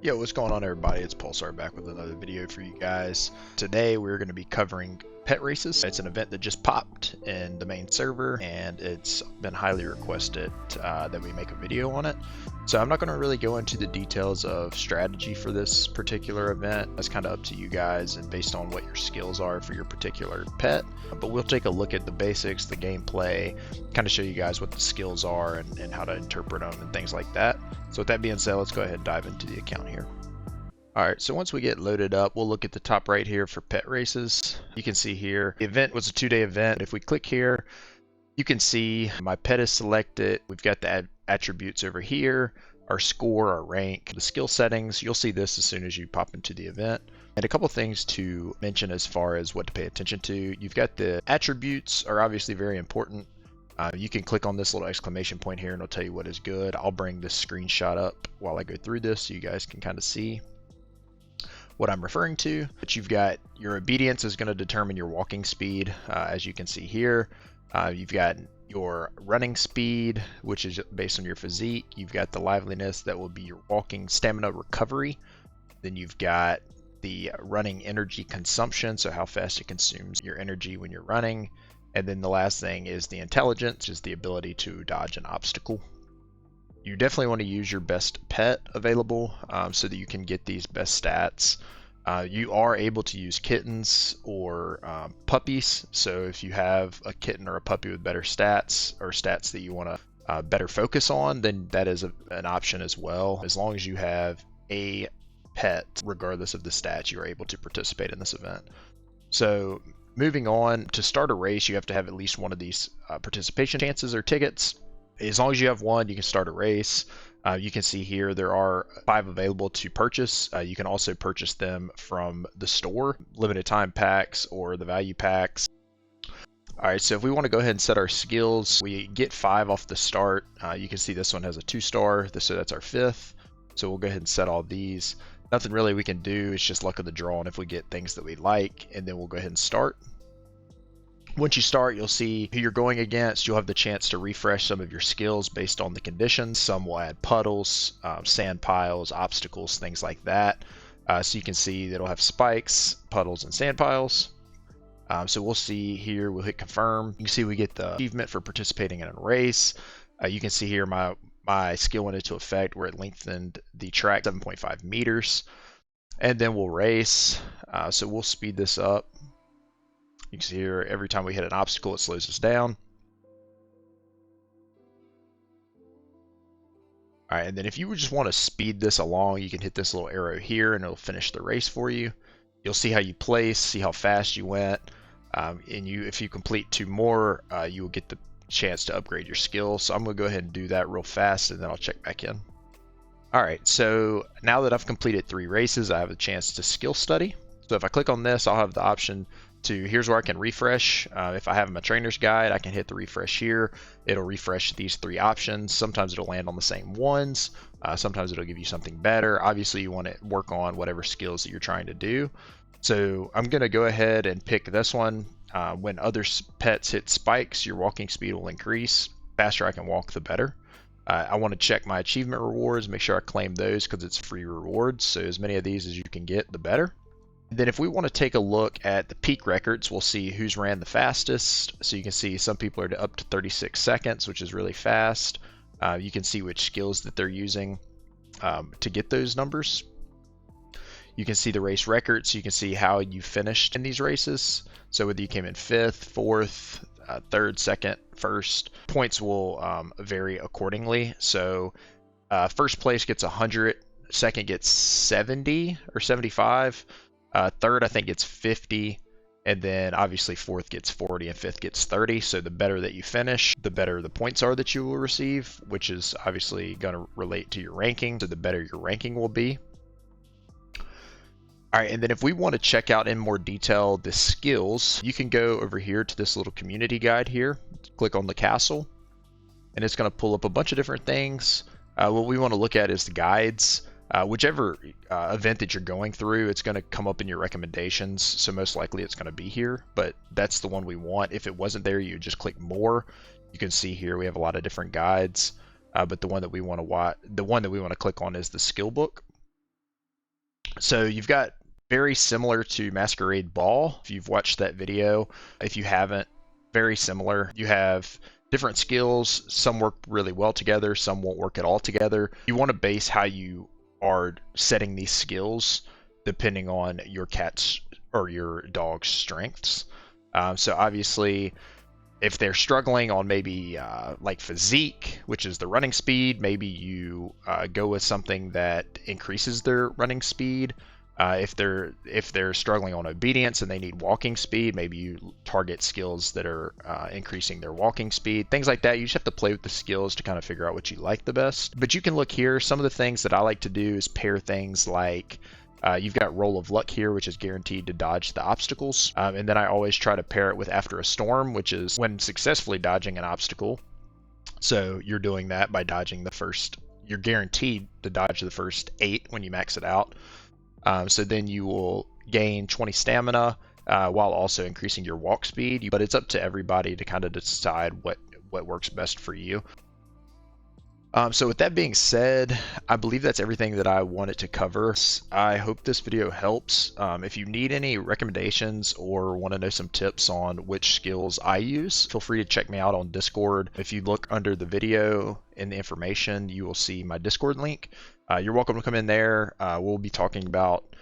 Yo, what's going on everybody? It's Pulsar back with another video for you guys. Today we're going to be covering pet races. It's an event that just popped in the main server and it's been highly requested that we make a video on it. So I'm not going to really go into the details of strategy for this particular event. That's kind of up to you guys and based on what your skills are for your particular pet. But we'll take a look at the basics, the gameplay, kind of show you guys what the skills are and how to interpret them and things like that. So with that being said, let's go ahead and dive into the account here. Alright, so once we get loaded up, we'll look at the top right here for pet races. You can see here, the event was a 2-day event. If we click here, you can see my pet is selected. We've got the attributes over here, our score, our rank, the skill settings. You'll see this as soon as you pop into the event. And a couple things to mention as far as what to pay attention to. You've got the attributes are obviously very important. You can click on this little exclamation point here and it'll tell you what is good. I'll bring this screenshot up while I go through this so you guys can kind of see what I'm referring to. But you've got your obedience is going to determine your walking speed, as you can see here. You've got your running speed, which is based on your physique. You've got the liveliness, that will be your walking stamina recovery. Then you've got the running energy consumption, so how fast it consumes your energy when you're running. And then the last thing is the intelligence, which is the ability to dodge an obstacle. You definitely want to use your best pet available so that you can get these best stats. You are able to use kittens or puppies. So if you have a kitten or a puppy with better stats or stats that you want to better focus on, then that is an option as well. As long as you have a pet, regardless of the stats, you are able to participate in this event. So moving on, to start a race, you have to have at least one of these participation chances or tickets. As long as you have one, you can start a race. You can see here there are 5 available to purchase. You can also purchase them from the store, limited time packs or the value packs. Alright, so if we want to go ahead and set our skills, we get 5 off the start. You can see this one has a 2-star, so that's our 5th. So we'll go ahead and set all these. Nothing really we can do, it's just luck of the draw and if we get things that we like, and then we'll go ahead and start. Once you start, you'll see who you're going against. You'll have the chance to refresh some of your skills based on the conditions. Some will add puddles, sand piles, obstacles, things like that. So you can see that it'll have spikes, puddles, and sand piles. So we'll see here, we'll hit confirm. You can see we get the achievement for participating in a race. You can see here my skill went into effect where it lengthened the track 7.5 meters. And then we'll race. So we'll speed this up. You can see here, every time we hit an obstacle, it slows us down. All right, and then if you just want to speed this along, you can hit this little arrow here and it'll finish the race for you. You'll see how you place, see how fast you went. And if you complete 2 more, you will get the chance to upgrade your skill. So I'm going to go ahead and do that real fast and then I'll check back in. All right, so now that I've completed 3 races, I have a chance to skill study. So if I click on this, I'll have the option to, here's where I can refresh. If I have my trainer's guide, I can hit the refresh here. It'll refresh these 3 options. Sometimes it'll land on the same ones. Sometimes it'll give you something better. Obviously, you want to work on whatever skills that you're trying to do. So I'm going to go ahead and pick this one. When other pets hit spikes, your walking speed will increase. The faster I can walk, the better. I want to check my achievement rewards, make sure I claim those because it's free rewards. So as many of these as you can get, the better. Then if we want to take a look at the peak records, we'll see who's ran the fastest. So you can see some people are up to 36 seconds, which is really fast. You can see which skills that they're using to get those numbers. You can see the race records, so you can see how you finished in these races. So whether you came in 5th, 4th, 3rd, 2nd, 1st, points will vary accordingly. So first place gets 100, second gets 70 or 75. Third, I think, gets 50, and then obviously 4th gets 40 and 5th gets 30. So the better that you finish, the better the points are that you will receive, which is obviously going to relate to your ranking. So the better your ranking will be. All right, and then if we want to check out in more detail the skills, you can go over here to this little community guide here, click on the castle, and it's going to pull up a bunch of different things. What we want to look at is the guides. Whichever event that you're going through, it's going to come up in your recommendations, so most likely it's going to be here, but that's the one we want. If it wasn't there, you just click more. You can see here we have a lot of different guides, but the one that we want to click on is the skill book. So you've got very similar to Masquerade Ball. If you've watched that video, if you haven't, very similar. You have different skills. Some work really well together, some won't work at all together. You want to base how you are setting these skills depending on your cat's or your dog's strengths. So obviously, if they're struggling on maybe like physique, which is the running speed, maybe you go with something that increases their running speed. If they're struggling on obedience and they need walking speed, maybe you target skills that are increasing their walking speed, things like that. You just have to play with the skills to kind of figure out what you like the best. But you can look here. Some of the things that I like to do is pair things like you've got Roll of Luck here, which is guaranteed to dodge the obstacles. And then I always try to pair it with After a Storm, which is when successfully dodging an obstacle. So you're doing that by dodging the first, you're guaranteed to dodge the first 8 when you max it out. So then you will gain 20 stamina while also increasing your walk speed. But it's up to everybody to kind of decide what works best for you. So with that being said, I believe that's everything that I wanted to cover. I hope this video helps. If you need any recommendations or want to know some tips on which skills I use, feel free to check me out on Discord. If you look under the video in the information, you will see my Discord link. You're welcome to come in there. We'll be talking about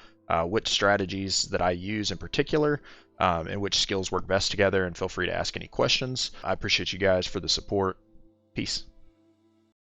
which strategies that I use in particular and which skills work best together, and feel free to ask any questions. I appreciate you guys for the support. Peace.